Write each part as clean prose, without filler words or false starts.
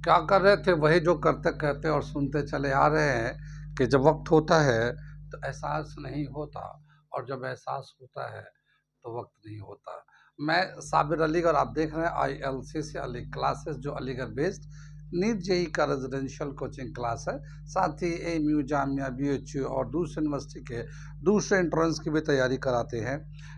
क्या कर रहे थे? वही जो करते कहते और सुनते चले आ रहे हैं कि जब वक्त होता है तो एहसास नहीं होता, और जब एहसास होता है तो वक्त नहीं होता। मैं साबिर अलीगढ़, आप देख रहे हैं ILCC अली क्लासेस, जो अलीगढ़ बेस्ड नीट जेई का रेजिडेंशियल कोचिंग क्लास है। साथ ही AMU, जामिया, BHU और दूसरे यूनिवर्सिटी के दूसरे एंट्रेंस की भी तैयारी कराते हैं,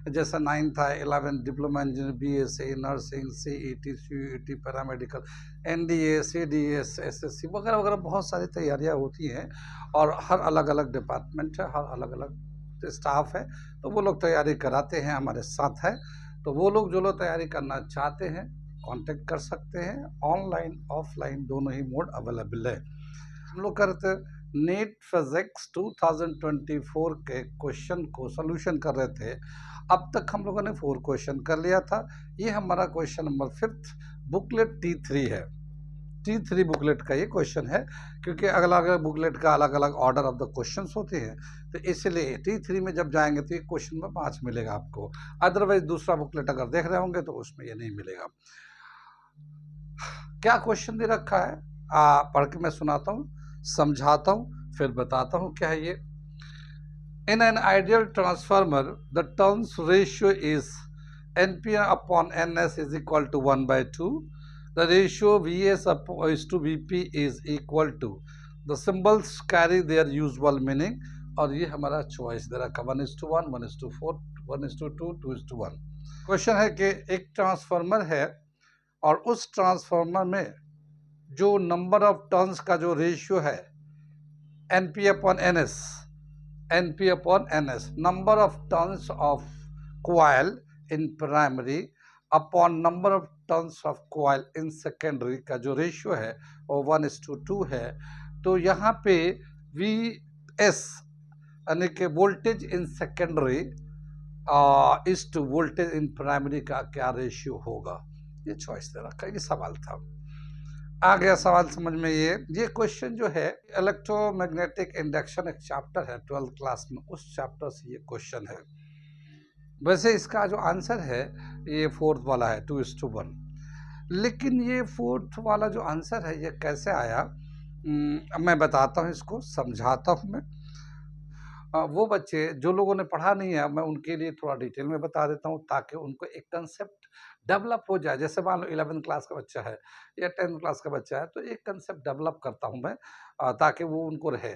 जैसे 9th है, 11th diploma engineer, BSc nursing, CET, CUET, paramedical, NDA, CDS, SSC वगैरह वगैरह बहुत सारी तैयारियां होती हैं, और हर अलग अलग डिपार्टमेंट है, हर अलग अलग स्टाफ है, तो वो लोग तैयारी कराते हैं, हमारे साथ है। तो वो लोग जो लोग तैयारी करना चाहते हैं कांटेक्ट कर सकते हैं। ऑनलाइन ऑफलाइन दोनों ही मोड अवेलेबल है। हम लोग करते नीट फिजिक्स 2024 के क्वेश्चन को सोल्यूशन कर रहे थे। अब तक हम लोगों ने 4 क्वेश्चन कर लिया था। ये हमारा question number 5th booklet T3 है। T3 बुकलेट का ये क्वेश्चन है, क्योंकि अलग अलग बुकलेट का अलग अलग ऑर्डर ऑफ द क्वेश्चंस होते हैं, तो इसलिए T3 में जब जाएंगे तो ये क्वेश्चन में 5 मिलेगा आपको। अदरवाइज दूसरा बुकलेट अगर देख रहे होंगे तो उसमें ये नहीं मिलेगा। क्या क्वेश्चन दे रखा है, पढ़ के मैं सुनाता हूँ, समझाता हूँ, फिर बताता हूँ क्या है ये। In an ideal transformer, the turns ratio is NP upon NS is equal to 1/2. The ratio VS is to VP is equal to. The symbols carry their usual meaning. और ये हमारा चॉइस दे रखा 1:1, 1:4, 1:2, 2:1। क्वेश्चन है कि एक transformer है और उस ट्रांसफार्मर में जो नंबर ऑफ टर्न्स का जो रेशियो है NP upon NS, NP upon NS, number of turns of coil in primary upon number of turns of coil in secondary का जो रेशियो है वो 1:2 है। तो यहाँ पे VS यानी कि voltage in secondary is to voltage in primary का क्या रेशियो होगा, ये चॉइस दे रखा है। ये सवाल था। आ गया सवाल समझ में। ये क्वेश्चन जो है इलेक्ट्रोमैग्नेटिक इंडक्शन एक चैप्टर है 12th क्लास में, उस चैप्टर से ये क्वेश्चन है। वैसे इसका जो आंसर है ये 4th वाला है 2:1, लेकिन ये 4th वाला जो आंसर है ये कैसे आया, मैं बताता हूँ, इसको समझाता हूँ मैं। वो बच्चे जो लोगों ने पढ़ा नहीं है, मैं उनके लिए थोड़ा डिटेल में बता देता हूँ, ताकि उनको एक कंसेप्ट डेवलप हो जाए। जैसे मान लो 11th क्लास का बच्चा है या 10th क्लास का बच्चा है, तो एक कंसेप्ट डेवलप करता हूँ मैं, ताकि वो उनको रहे।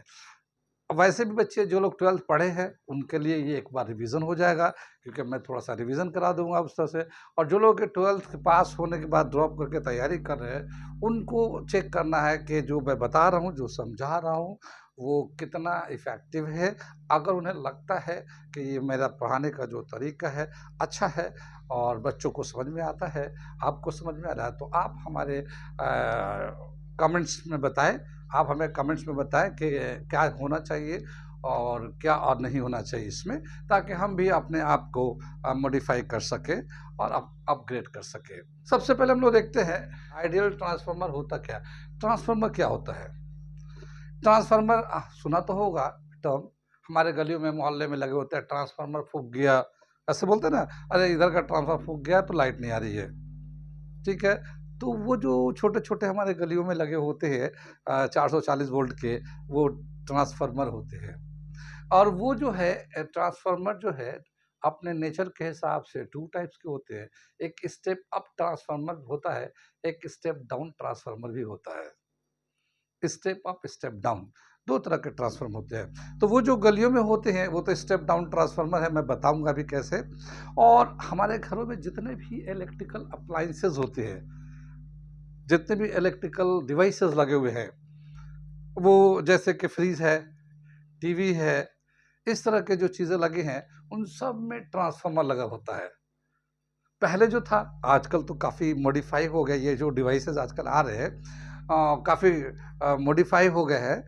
वैसे भी बच्चे जो लोग 12th पढ़े हैं उनके लिए ये एक बार रिवीजन हो जाएगा, क्योंकि मैं थोड़ा सा रिवीजन करा दूंगा उस तरह से। और जो लोग 12th के पास होने के बाद ड्रॉप करके तैयारी कर रहे हैं, उनको चेक करना है कि जो मैं बता रहा हूँ, जो समझा रहा हूँ, वो कितना इफ़ेक्टिव है। अगर उन्हें लगता है कि ये मेरा पढ़ाने का जो तरीका है अच्छा है और बच्चों को समझ में आता है, आपको समझ में आ रहा है, तो आप हमारे कमेंट्स में बताएं। आप हमें कमेंट्स में बताएं कि क्या होना चाहिए और क्या और नहीं होना चाहिए इसमें, ताकि हम भी अपने आप को मॉडिफाई कर सकें और अपग्रेड कर सकें। सबसे पहले हम लोग देखते हैं आइडियल ट्रांसफार्मर होता क्या। ट्रांसफार्मर क्या होता है? ट्रांसफार्मर सुना तो होगा टर्म, हमारे गलियों में मोहल्ले में लगे होते हैं, ट्रांसफार्मर फूक गया, ऐसे बोलते हैं ना, अरे इधर का ट्रांसफार्मर फूक गया तो लाइट नहीं आ रही है, ठीक है। तो वो जो छोटे छोटे हमारे गलियों में लगे होते हैं 440 वोल्ट के, वो ट्रांसफार्मर होते हैं। और वो जो है ट्रांसफार्मर जो है अपने नेचर के हिसाब से 2 टाइप्स के होते हैं। एक स्टेप अप ट्रांसफार्मर होता है, एक स्टेप डाउन ट्रांसफार्मर भी होता है। स्टेप अप स्टेप डाउन 2 तरह के ट्रांसफार्मर होते हैं। तो वो जो गलियों में होते हैं वो तो स्टेप डाउन ट्रांसफार्मर है, मैं बताऊंगा भी कैसे। और हमारे घरों में जितने भी इलेक्ट्रिकल अप्लायंसेस होते हैं, जितने भी इलेक्ट्रिकल डिवाइसेस लगे हुए हैं, वो जैसे कि फ्रीज है, टीवी है, इस तरह के जो चीज़ें लगे हैं, उन सब में ट्रांसफार्मर लगा होता है। पहले जो था, आजकल तो काफ़ी मॉडिफाई हो गया, ये जो डिवाइसेस आजकल आ रहे हैं काफ़ी मॉडिफाई हो गए हैं।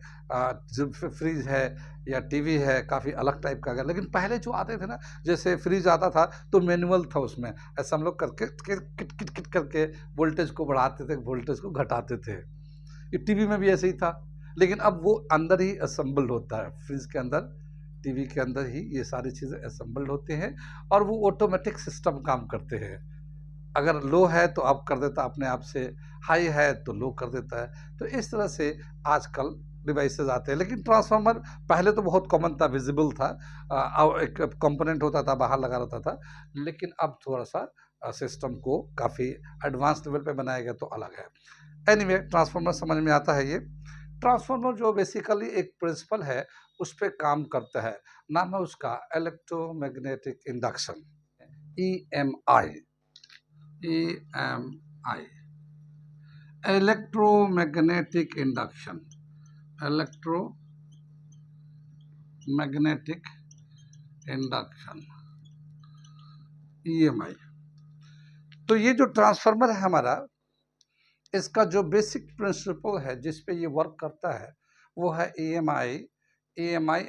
जो फ्रिज है या टीवी है, काफ़ी अलग टाइप का आ गया। लेकिन पहले जो आते थे ना, जैसे फ्रिज आता था तो मैनुअल था उसमें, ऐसा हम लोग करके किट किट किट करके वोल्टेज को बढ़ाते थे, वोल्टेज को घटाते थे। ये टीवी में भी ऐसे ही था, लेकिन अब वो अंदर ही असेंबल्ड होता है, फ्रिज के अंदर, टीवी के अंदर ही ये सारी चीज़ें असेंबल्ड होते हैं, और वो ऑटोमेटिक सिस्टम काम करते हैं। अगर लो है तो अप कर देता अपने आप से, हाई है तो लो कर देता है। तो इस तरह से आजकल डिवाइसेस आते हैं। लेकिन ट्रांसफार्मर पहले तो बहुत कॉमन था, विजिबल था, एक कंपोनेंट होता था, बाहर लगा रहता था। लेकिन अब थोड़ा सा सिस्टम को काफ़ी एडवांस लेवल पे बनाया गया तो अलग है। एनीवे ट्रांसफार्मर समझ में आता है ये। ट्रांसफार्मर जो बेसिकली एक प्रिंसिपल है उस पे काम करता है, नाम है उसका electromagnetic induction, EMI। EMI electromagnetic induction, electromagnetic induction, EMI। तो ये जो ट्रांसफार्मर है हमारा, इसका जो बेसिक प्रिंसिपल है जिस पे ये वर्क करता है वो है EMI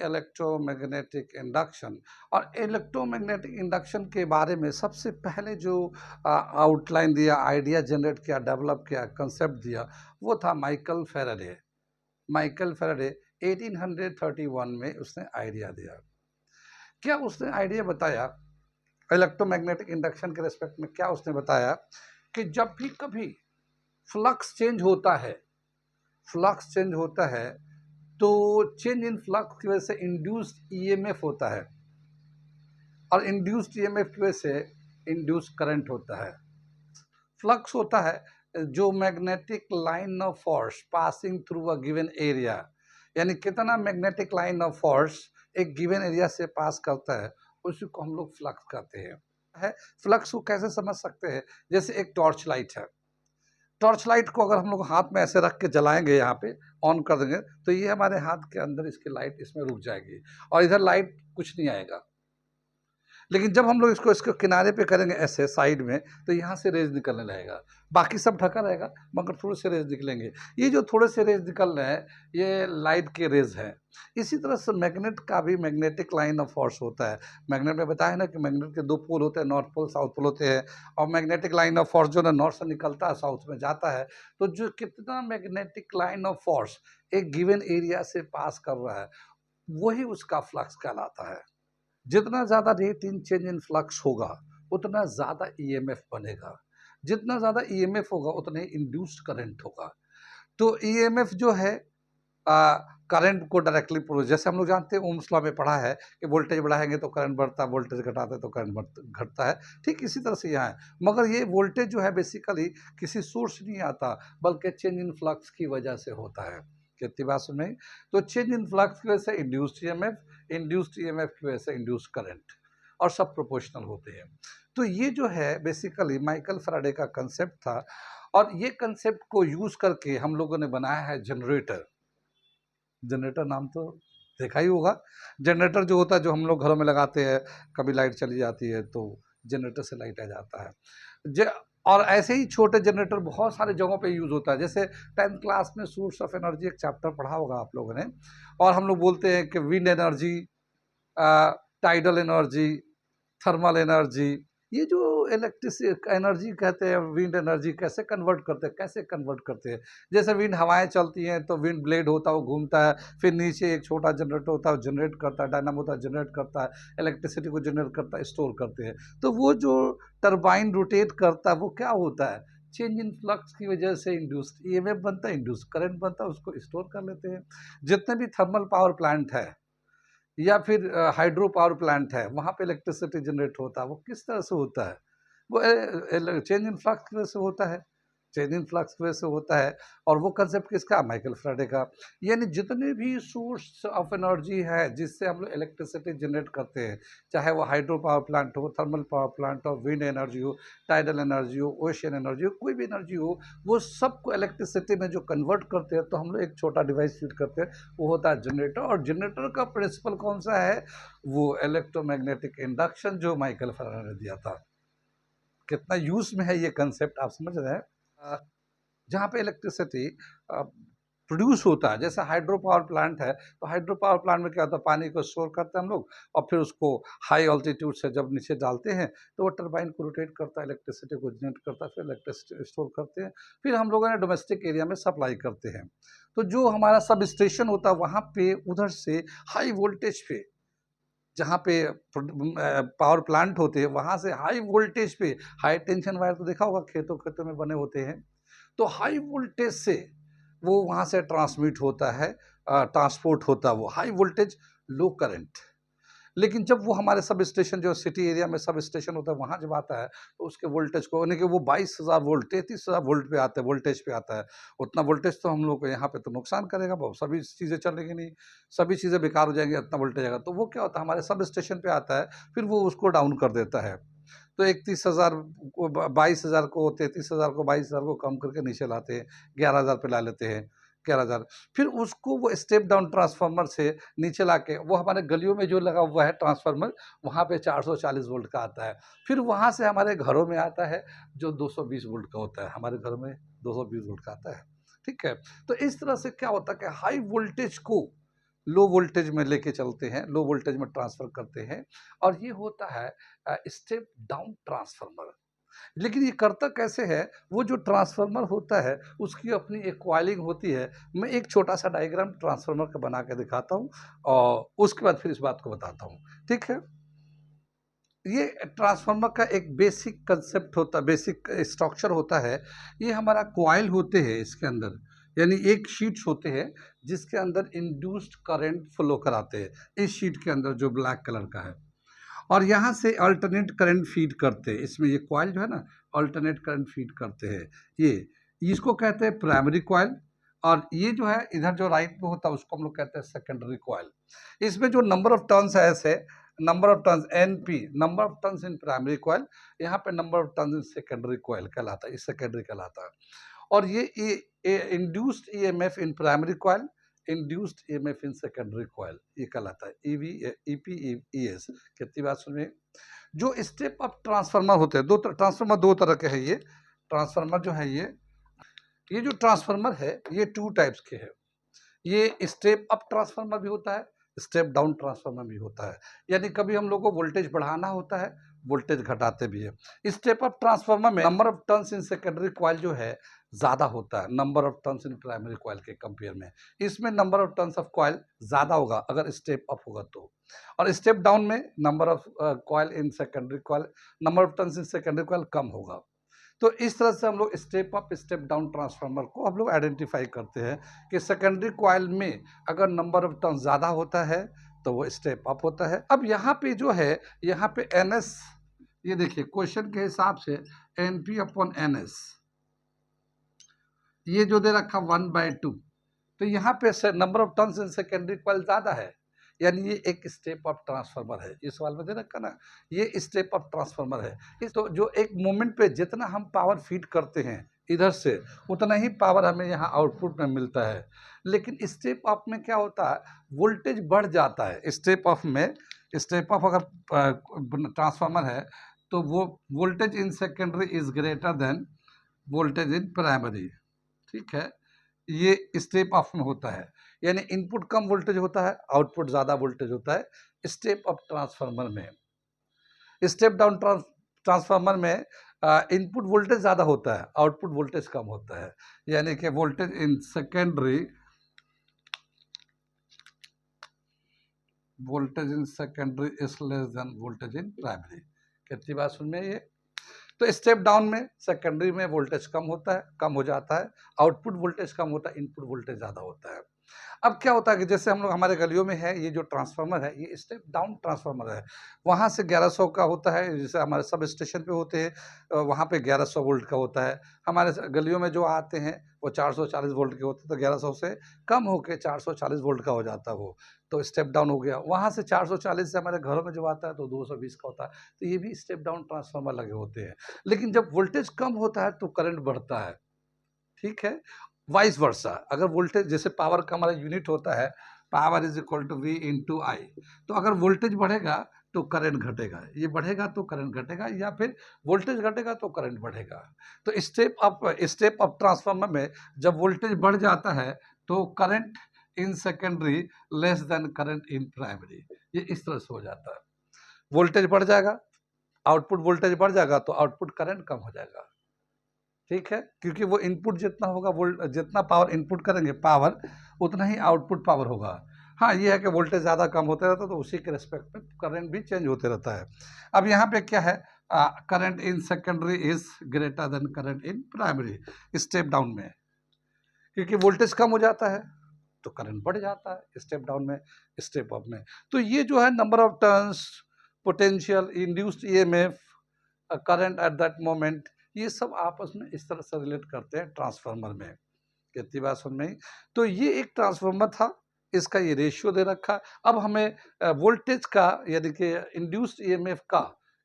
इलेक्ट्रोमैग्नेटिक इंडक्शन। और इलेक्ट्रोमैग्नेटिक इंडक्शन के बारे में सबसे पहले जो आउटलाइन दिया, आइडिया जनरेट किया, डेवलप किया, कंसेप्ट दिया, वो था माइकल फैराडे। माइकल फैराडे 1831 में उसने आइडिया दिया। क्या उसने आइडिया बताया इलेक्ट्रोमैग्नेटिक इंडक्शन के रिस्पेक्ट में? क्या उसने बताया कि जब भी कभी फ्लक्स चेंज होता है, फ्लक्स चेंज होता है तो चेंज इन फ्लक्स की वजह से इंड्यूस्ड ईएमएफ होता है, और इंड्यूस्ड ईएमएफ की वजह से इंड्यूस्ड करंट होता है। फ्लक्स होता है जो magnetic line of force passing through a given area, यानी कितना मैग्नेटिक लाइन ऑफ फोर्स एक गिवन एरिया से पास करता है, उसी को हम लोग फ्लक्स कहते हैं। फ्लक्स को कैसे समझ सकते हैं? जैसे एक टॉर्च लाइट है, टॉर्च लाइट को अगर हम लोग हाथ में ऐसे रख के जलाएंगे, यहाँ पे ऑन कर देंगे, तो ये हमारे हाथ के अंदर इसकी लाइट इसमें रुक जाएगी और इधर लाइट कुछ नहीं आएगा। लेकिन जब हम लोग इसको इसके किनारे पे करेंगे ऐसे साइड में, तो यहाँ से रेज निकलने लगेगा, बाकी सब ढका रहेगा मगर थोड़े से रेज निकलेंगे। ये जो थोड़े से रेज निकल रहे हैं ये लाइट के रेज हैं। इसी तरह से मैग्नेट का भी मैग्नेटिक लाइन ऑफ फोर्स होता है। मैग्नेट में बताया ना कि मैग्नेट के दो पोल होते हैं, नॉर्थ पोल साउथ पोल होते हैं, और मैग्नेटिक लाइन ऑफ फोर्स जो है नॉर्थ से निकलता है साउथ में जाता है। तो जो कितना मैग्नेटिक लाइन ऑफ फोर्स एक गिवन एरिया से पास कर रहा है, वही उसका फ्लक्स कहलाता है। जितना ज़्यादा rate in change in flux होगा उतना ज़्यादा ईएमएफ बनेगा, जितना ज़्यादा ईएमएफ होगा उतने इंड्यूस्ड करंट होगा। तो ईएमएफ जो है करंट को डायरेक्टली प्रोड्यूस, जैसे हम लोग जानते हैं ओम्स लॉ में पढ़ा है कि वोल्टेज बढ़ाएंगे तो करंट बढ़ता है, वोल्टेज घटाते हैं तो करंट घटता है। ठीक इसी तरह से यहाँ है, मगर ये वोल्टेज जो है बेसिकली किसी सोर्स नहीं आता, बल्कि चेंज इन फ्लक्स की वजह से होता है। कितनी बात सुन में? तो चेंज इन फ्लक्स की वजह से इंड्यूस्ड ईएमएफ की वजह से इंड्यूस्ड करंट, और सब प्रोपोर्शनल होते हैं। तो ये जो है बेसिकली माइकल फैराडे का कंसेप्ट था, और ये कंसेप्ट को यूज करके हम लोगों ने बनाया है जनरेटर। जनरेटर नाम तो देखा ही होगा। जनरेटर जो होता है, जो हम लोग घरों में लगाते हैं, कभी लाइट चली जाती है तो जनरेटर से लाइट आ जाता है। और ऐसे ही छोटे जनरेटर बहुत सारे जगहों पे यूज़ होता है। जैसे 10th क्लास में सोर्स ऑफ एनर्जी एक चैप्टर पढ़ा होगा आप लोगों ने, और हम लोग बोलते हैं कि wind energy, tidal energy, thermal energy, ये जो इलेक्ट्रिक एनर्जी कहते हैं, विंड एनर्जी कैसे कन्वर्ट करते हैं। जैसे विंड हवाएं चलती हैं तो विंड ब्लेड होता है, वो घूमता है, फिर नीचे एक छोटा जनरेटर होता है, वो जनरेट करता है, डायनामो होता है, जनरेट करता है, इलेक्ट्रिसिटी को जनरेट करता है, स्टोर करते हैं। तो वो जो टरबाइन रोटेट करता है वो क्या होता है, चेंज इन फ्लक्स की वजह से इंड्यूस्ड ईएमएफ बनता है, इंड्यूस्ड करंट बनता है, उसको स्टोर कर लेते हैं। जितने भी थर्मल पावर प्लांट है या फिर हाइड्रो पावर प्लांट है, वहाँ पे इलेक्ट्रिसिटी जनरेट होता है, वो किस तरह से होता है? वो चेंज इन फ्लक्स की वजह से होता है, चेंज इन फ्लक्स की वजह से होता है। और वो कंसेप्ट किसका? माइकल फैराडे का। यानी जितने भी सोर्स ऑफ एनर्जी है जिससे हम लोग इलेक्ट्रिसिटी जनरेट करते हैं, चाहे वो हाइड्रो पावर प्लांट हो, थर्मल पावर प्लांट हो, विंड एनर्जी हो, टाइडल एनर्जी हो, ओशियन एनर्जी हो, कोई भी एनर्जी हो, वो सबको इलेक्ट्रिसिटी में जो कन्वर्ट करते हैं, तो हम लोग एक छोटा डिवाइस यूज करते हैं, वो होता है जनरेटर। और जनरेटर का प्रिंसिपल कौन सा है? वो इलेक्ट्रोमैग्नेटिक इंडक्शन जो माइकल फैराडे ने दिया था। कितना यूज में है ये कंसेप्ट आप समझ रहे हैं? जहाँ पे इलेक्ट्रिसिटी प्रोड्यूस होता है, जैसे हाइड्रो पावर प्लांट है, तो हाइड्रो पावर प्लांट में क्या होता है, पानी को स्टोर करते हैं हम लोग, और फिर उसको हाई ऑल्टीट्यूड से जब नीचे डालते हैं तो वो टरबाइन को रोटेट करता है, इलेक्ट्रिसिटी को जनरेट करता है, फिर इलेक्ट्रिसिटी स्टोर करते हैं, फिर हम लोगों ने डोमेस्टिक एरिया में सप्लाई करते हैं। तो जो हमारा सब स्टेशन होता है वहाँ पे उधर से हाई वोल्टेज पे जहाँ पे पावर प्लांट होते हैं, वहाँ से हाई वोल्टेज पे, हाई टेंशन वायर तो देखा होगा खेतों खेतों में बने होते हैं, तो हाई वोल्टेज से वो वहाँ से ट्रांसमिट होता है, ट्रांसपोर्ट होता है वो हाई वोल्टेज लो करंट। लेकिन जब वो हमारे सब स्टेशन, जो सिटी एरिया में सब स्टेशन होता है, वहाँ जब आता है तो उसके वोल्टेज को, यानी कि वो 22,000 वोल्ट 33,000 वोल्ट पे आता है, वोल्टेज पे आता है। उतना वोल्टेज तो हम लोग को यहाँ पे तो नुकसान करेगा, बहुत सभी चीज़ें चलेंगी नहीं, सभी चीज़ें बेकार हो जाएंगी, उतना वोल्टेज आएगा। तो वो क्या होता है, हमारे सब स्टेशन पे आता है, फिर वो उसको डाउन कर देता है। तो 31,000 को 22,000 को 33,000 को 22,000 को कम करके नीचे लाते हैं, 11,000 पे ला लेते हैं, 11,000। फिर उसको वो स्टेप डाउन ट्रांसफार्मर से नीचे लाके वो हमारे गलियों में जो लगा हुआ है ट्रांसफार्मर, वहाँ पे 440 वोल्ट का आता है। फिर वहाँ से हमारे घरों में आता है जो 220 वोल्ट का होता है, हमारे घरों में 220 वोल्ट का आता है। ठीक है, तो इस तरह से क्या होता है कि हाई वोल्टेज को लो वोल्टेज में लेके चलते हैं, लो वोल्टेज में ट्रांसफर करते हैं, और ये होता है स्टेप डाउन ट्रांसफार्मर। लेकिन ये करता कैसे है, वो जो ट्रांसफार्मर होता है उसकी अपनी एक कॉइलिंग होती है। मैं एक छोटा सा डायग्राम ट्रांसफार्मर का बना के दिखाता हूँ और उसके बाद फिर इस बात को बताता हूँ। ठीक है, ये ट्रांसफार्मर का एक बेसिक कंसेप्ट होता, बेसिक स्ट्रक्चर होता है। ये हमारा कॉइल होते हैं इसके अंदर, यानी एक शीट्स होते हैं जिसके अंदर इंड्यूस्ड करंट फ्लो कराते हैं। इस शीट के अंदर जो ब्लैक कलर का है, और यहाँ से अल्टरनेट करंट फीड करते हैं इसमें। ये कॉइल जो है ना, अल्टरनेट करंट फीड करते हैं। ये इसको कहते हैं प्राइमरी कॉइल, और ये जो है इधर जो राइट में होता है उसको हम लोग कहते हैं सेकेंडरी कॉइल। इसमें जो नंबर ऑफ टर्न्स है, ऐसे number of turns NP, number of turns in primary coil, यहाँ पे number of turns in secondary coil कहलाता है, इस सेकेंडरी कहलाता है। और ये induced EMF in primary coil, induced EMF in secondary coil, ये कहलाता है ईवी ईपीईएस। कितनी बात सुनिए, जो स्टेप अप ट्रांसफार्मर होते हैं, ट्रांसफार्मर दो तरह के हैं। ये ट्रांसफार्मर जो है, ये जो ट्रांसफार्मर है ये 2 टाइप्स के हैं। ये स्टेप अप ट्रांसफार्मर भी होता है, स्टेप डाउन ट्रांसफार्मर भी होता है। यानी कभी हम लोग को वोल्टेज बढ़ाना होता है, वोल्टेज घटाते भी है। स्टेप अप ट्रांसफार्मर में number of turns in secondary coil जो है ज़्यादा होता है number of turns in primary coil के कंपेयर में। इसमें number of turns of coil ज़्यादा होगा अगर स्टेप अप होगा तो, और स्टेप डाउन में number of coil in secondary coil, number of turns in secondary coil कम होगा। तो इस तरह से हम लोग step up step down transformer को हम लोग आइडेंटिफाई करते हैं कि सेकेंडरी कॉइल में अगर नंबर ऑफ टर्न ज़्यादा होता है तो वो स्टेप अप होता है। अब यहाँ पे जो है, यहाँ पे एनएस, ये देखिए क्वेश्चन के हिसाब से एनपी अपॉन एनएस, ये जो दे रखा 1/2, तो यहाँ पे number of turns in secondary coil ज़्यादा है, यानी ये एक स्टेप अप ट्रांसफार्मर है। इस सवाल में दे रखा ना, ये स्टेप अप ट्रांसफार्मर है। इस तो जो एक मोमेंट पे जितना हम पावर फीड करते हैं इधर से, उतना ही पावर हमें यहाँ आउटपुट में मिलता है। लेकिन स्टेप अप में क्या होता है, वोल्टेज बढ़ जाता है। स्टेप अप में, स्टेप अप अगर ट्रांसफार्मर है तो वो voltage in secondary is greater than voltage in primary. ठीक है, ये स्टेप अप में होता है, यानी इनपुट कम वोल्टेज होता है, आउटपुट ज़्यादा वोल्टेज होता है स्टेप अप ट्रांसफार्मर में। स्टेप डाउन ट्रांसफार्मर में इनपुट वोल्टेज ज़्यादा होता है, आउटपुट वोल्टेज कम होता है, यानी कि voltage in secondary, voltage in secondary is less than voltage in primary. कितनी बात सुन में ये। तो स्टेप डाउन में सेकेंडरी में वोल्टेज कम होता है, कम हो जाता है, आउटपुट वोल्टेज कम होता है, इनपुट वोल्टेज ज़्यादा होता है। अब क्या होता है कि जैसे हम लोग हमारे गलियों में है, ये जो ट्रांसफार्मर है ये स्टेप डाउन ट्रांसफार्मर है। वहाँ से 1100 का होता है, जैसे हमारे सब स्टेशन पे होते हैं, वहाँ पे 1100 वोल्ट का होता है। हमारे गलियों में जो आते हैं वो 440 वोल्ट के होते हैं, तो 1100 से कम होकर 440 वोल्ट का हो जाता है वो, तो स्टेप डाउन हो गया। वहाँ से 440 से हमारे घरों में जो आता है तो 220 का होता है, तो ये भी स्टेप डाउन ट्रांसफार्मर लगे होते हैं। लेकिन जब वोल्टेज कम होता है तो करंट बढ़ता है। ठीक है, वाइस वर्सा, अगर वोल्टेज, जैसे पावर का हमारा यूनिट होता है, power is equal to V into I, तो अगर वोल्टेज बढ़ेगा तो करंट घटेगा, ये बढ़ेगा तो करंट घटेगा, या फिर वोल्टेज घटेगा तो करंट बढ़ेगा। तो स्टेप अप ट्रांसफार्मर में जब वोल्टेज बढ़ जाता है तो current in secondary less than current in primary, ये इस तरह से हो जाता है। वोल्टेज बढ़ जाएगा, आउटपुट वोल्टेज बढ़ जाएगा तो आउटपुट करंट कम हो जाएगा। ठीक है, क्योंकि वो इनपुट जितना होगा, जितना पावर इनपुट करेंगे पावर, उतना ही आउटपुट पावर होगा। हाँ, ये है कि वोल्टेज ज़्यादा कम होते रहता है तो उसी के रिस्पेक्ट में करंट भी चेंज होते रहता है। अब यहाँ पे क्या है, current in secondary is greater than current in primary, step down में, क्योंकि वोल्टेज कम हो जाता है तो करंट बढ़ जाता है स्टेप डाउन में, स्टेप अप में। तो ये जो है number of turns, potential, induced EMF, current at that moment, ये सब आपस में इस तरह से रिलेट करते हैं ट्रांसफार्मर में। कितनी बात सुन में। तो ये एक ट्रांसफार्मर था, इसका ये रेशियो दे रखा। अब हमें वोल्टेज का यानी कि इंड्यूस्ड ईएमएफ का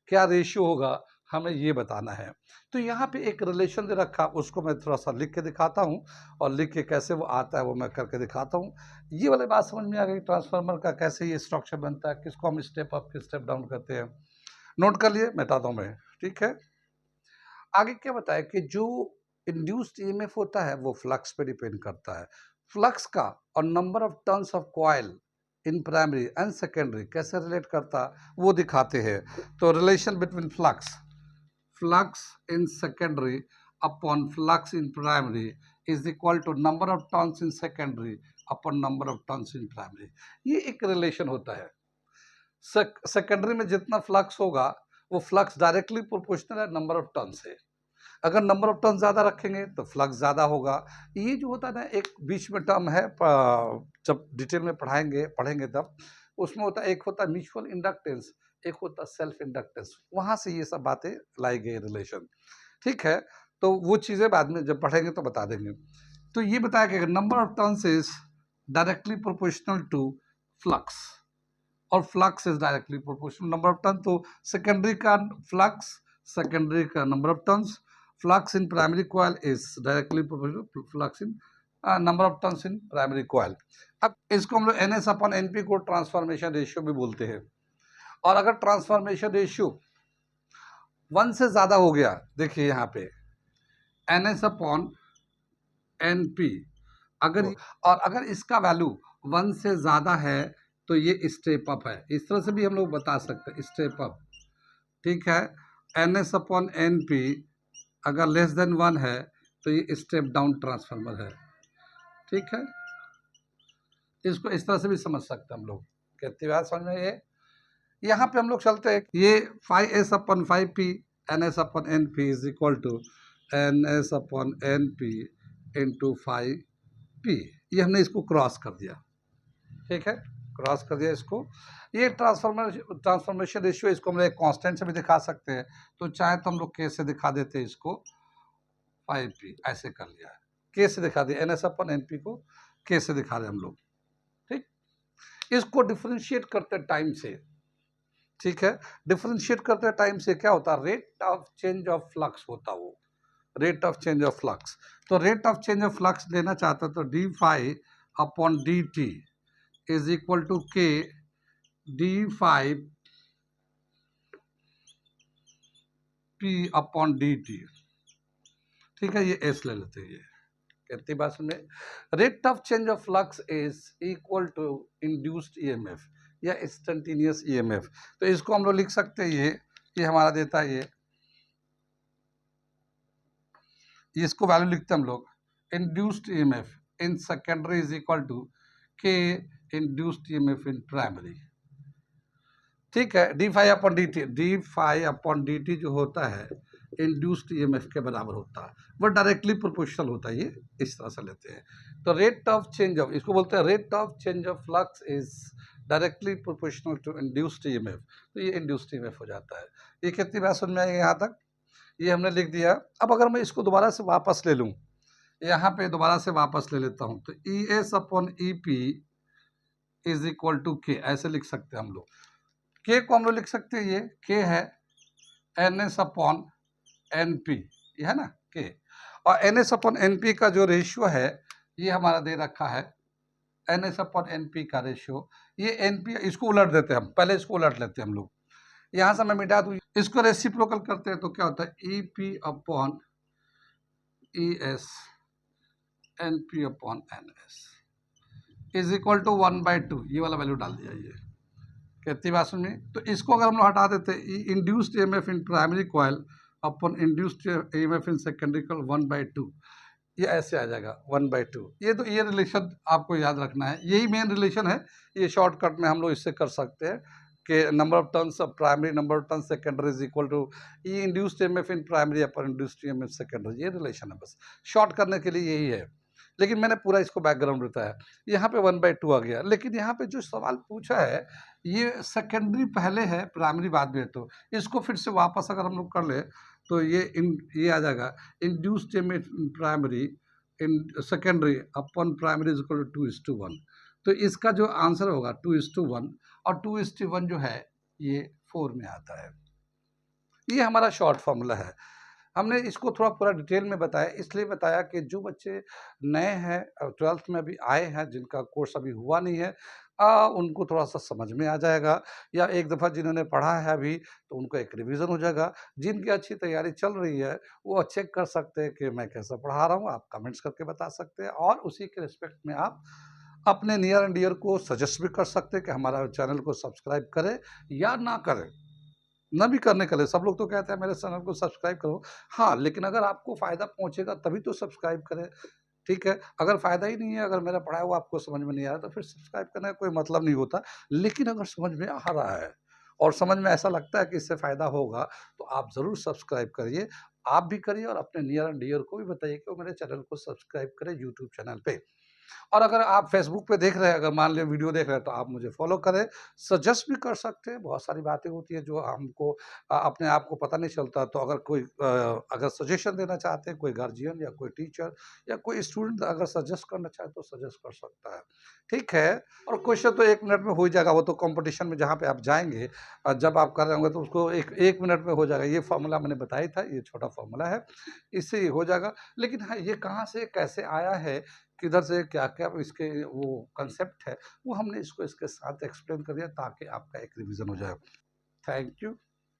क्या रेशियो होगा हमें ये बताना है। तो यहाँ पे एक रिलेशन दे रखा, उसको मैं थोड़ा सा लिख के दिखाता हूँ, और लिख के कैसे वो आता है वो मैं करके दिखाता हूँ। ये वाली बात समझ में आ गई ट्रांसफार्मर का कैसे ये स्ट्रक्चर बनता है, किसको हम स्टेप अप किस स्टेप डाउन करते हैं। नोट कर लिए, बताता हूँ मैं, ठीक है। आगे क्या बताया कि जो इंड्यूस्ड ईएमएफ होता है वो फ्लक्स पे डिपेंड करता है। फ्लक्स का और number of turns of coil in primary and secondary कैसे रिलेट करता वो दिखाते हैं। तो relation between flux in secondary upon flux in primary is equal to number of turns in secondary upon number of turns in primary. ये एक relation होता है। सेकेंडरी में जितना फ्लक्स होगा वो फ्लक्स डायरेक्टली प्रोपोर्शनल है नंबर ऑफ टर्न से। अगर नंबर ऑफ टर्न ज़्यादा रखेंगे तो फ्लक्स ज़्यादा होगा। ये जो होता है ना, एक बीच में टर्म है, जब डिटेल में पढ़ेंगे तब उसमें होता है, एक होता है म्यूचुअल इंडक्टेंस, एक होता है सेल्फ इंडक्टेंस। वहाँ से ये सब बातें लाई गई रिलेशन, ठीक है। तो वो चीज़ें बाद में जब पढ़ेंगे तो बता देंगे। तो ये बताया कि number of turns is directly proportional to flux, और flux is directly proportional number of turn. तो सेकेंडरी का फ्लक्स, सेकेंडरी का number of turns, flux in primary coil is directly proportional to flux in number of turns in primary coil। अब इसको हम लोग NS upon NP को transformation ratio भी बोलते हैं। और अगर ट्रांसफॉर्मेशन रेशियो 1 से ज़्यादा हो गया, देखिए यहाँ पे NS अपॉन NP, अगर इसका वैल्यू 1 से ज़्यादा है तो ये स्टेप अप है। इस तरह से भी हम लोग बता सकते हैं, स्टेप अप, ठीक है। NS अपॉन NP अगर लेस देन 1 है तो ये स्टेप डाउन ट्रांसफार्मर है, ठीक है। इसको इस तरह से भी समझ सकते हैं हम लोग। कितनी बात समझ में। ये यहाँ पे हम लोग चलते हैं, ये 5S upon 5P NS upon NP is equal to NS upon NP into 5P। ये हमने इसको क्रॉस कर दिया, ठीक है, क्रॉस कर दिया इसको। ये ट्रांसफॉर्मेशन रेशियो, इसको हम लोग कांस्टेंट से भी दिखा सकते हैं, तो चाहे तो हम लोग के से दिखा देते हैं इसको 5P, ऐसे कर लिया है, के से दिखा दिया, NS अपॉन NP को के से दिखा रहे हम लोग, ठीक। इसको डिफरेंशिएट करते टाइम से, ठीक है। डिफरेंशिएट करते टाइम से क्या होता है, rate of change of flux होता है वो, rate of change of flux. तो rate of change of flux लेना चाहता तो d phi upon d t is equal to k d five p upon d t, ठीक है। ये एस ले लेते हैं। ये कितनी बात में, rate of change of flux is equal to induced EMF या इंस्टेंटेनियस ईएमएफ। तो इसको हम लोग लिख सकते हैं, ये हमारा देता है, ये इसको वैल्यू लिखते हैं हम लोग, induced EMF in secondary is equal to K induced EMF in primary, ठीक है। D phi upon d t जो होता है इंड्यूस्ड ईएमएफ के बराबर होता है, वो डायरेक्टली प्रोपोर्शनल होता है। ये इस तरह से लेते हैं। तो रेट ऑफ चेंज ऑफ, इसको बोलते हैं rate of change of flux is directly proportional to induced EMF. तो ये इंड्यूस्ड ईएमएफ हो जाता है। ये कितनी बात सुन में आई यहाँ तक, ये हमने लिख दिया। अब अगर मैं इसको दोबारा से वापस ले लूँ, यहाँ पे दोबारा से वापस ले लेता हूँ, तो E S upon E P is equal to K, ऐसे लिख सकते हैं हम लोग। के को हम लोग लिख सकते हैं, ये के है N S upon N P, ये है ना के, और N S upon N P का जो रेशियो है ये हमारा दे रखा है, N S upon N P का रेशियो। ये एन पी, इसको उलट देते हैं हम, पहले इसको उलट लेते हैं हम लोग। यहाँ से मैं मिटा दूँ, इसको रेसिप्रोकल करते हैं तो क्या होता है, E P upon E S N P upon N S is equal to 1/2। ये वाला वैल्यू डाल दिया। ये कितनी बात सुनिए। तो इसको अगर हम लोग हटा देते, induced EMF in primary coil upon induced EMF in secondary coil 1/2, ये ऐसे आ जाएगा 1/2। ये रिलेशन आपको याद रखना है, यही मेन रिलेशन है। ये शॉर्टकट में हम लोग इससे कर सकते हैं कि number of turns of primary, number of turns secondary is equal to E induced EMF in primary upon induced EMF secondary. ये रिलेशन है, बस शॉर्ट करने के लिए यही है। लेकिन मैंने पूरा इसको बैकग्राउंड बताया। यहाँ पे 1/2 आ गया, लेकिन यहाँ पे जो सवाल पूछा है ये सेकेंडरी पहले है, प्राइमरी बाद में है, तो इसको फिर से वापस अगर हम लोग कर ले तो ये आ जाएगा induced EMF primary in secondary upon primary is equal to 2:1। तो इसका जो आंसर होगा 2:1, और 2:1 जो है ये 4 में आता है। ये हमारा शॉर्ट फॉर्मूला है। हमने इसको थोड़ा पूरा डिटेल में बताया, इसलिए बताया कि जो बच्चे नए हैं 12th में अभी आए हैं, जिनका कोर्स अभी हुआ नहीं है, उनको थोड़ा सा समझ में आ जाएगा, या एक दफ़ा जिन्होंने पढ़ा है अभी तो उनको एक रिवीजन हो जाएगा। जिनकी अच्छी तैयारी चल रही है वो चेक कर सकते हैं कि मैं कैसा पढ़ा रहा हूँ, आप कमेंट्स करके बता सकते हैं, और उसी के रिस्पेक्ट में आप अपने नियर एंड डियर को सजेस्ट भी कर सकते हैं कि हमारा चैनल को सब्सक्राइब करें या ना करें। ना भी करने के लिए सब लोग तो कहते हैं मेरे चैनल को सब्सक्राइब करो, हाँ, लेकिन अगर आपको फ़ायदा पहुँचेगा तभी तो सब्सक्राइब करें, ठीक है? अगर फ़ायदा ही नहीं है, अगर मेरा पढ़ाया हुआ आपको समझ में नहीं आ रहा, तो फिर सब्सक्राइब करने का कोई मतलब नहीं होता। लेकिन अगर समझ में आ रहा है और समझ में ऐसा लगता है कि इससे फ़ायदा होगा, तो आप ज़रूर सब्सक्राइब करिए। आप भी करिए और अपने नियर एंड डियर को भी बताइए कि वो मेरे चैनल को सब्सक्राइब करें यूट्यूब चैनल पे। और अगर आप फेसबुक पे देख रहे हैं, अगर मान लें वीडियो देख रहे हैं, तो आप मुझे फॉलो करें, सजेस्ट भी कर सकते हैं। बहुत सारी बातें होती हैं जो हमको अपने आप को पता नहीं चलता, तो अगर कोई अगर सजेशन देना चाहते हैं, कोई गार्जियन या कोई टीचर या कोई स्टूडेंट अगर सजेस्ट करना चाहे तो सजेस्ट कर सकता है, ठीक है? और क्वेश्चन तो 1 मिनट में हो ही जाएगा, वो तो कॉम्पिटिशन में जहाँ पे आप जाएँगे जब आप कर रहे होंगे तो उसको 1 मिनट में हो जाएगा। ये फ़ॉर्मूला मैंने बताया था, ये छोटा फ़ॉर्मूला है, इससे ये हो जाएगा। लेकिन हाँ, ये कहाँ से कैसे आया है, किधर से क्या-क्या इसके वो कांसेप्ट है, वो हमने इसको इसके साथ एक्सप्लेन कर दिया ताकि आपका एक रिवीजन हो जाए। Thank you.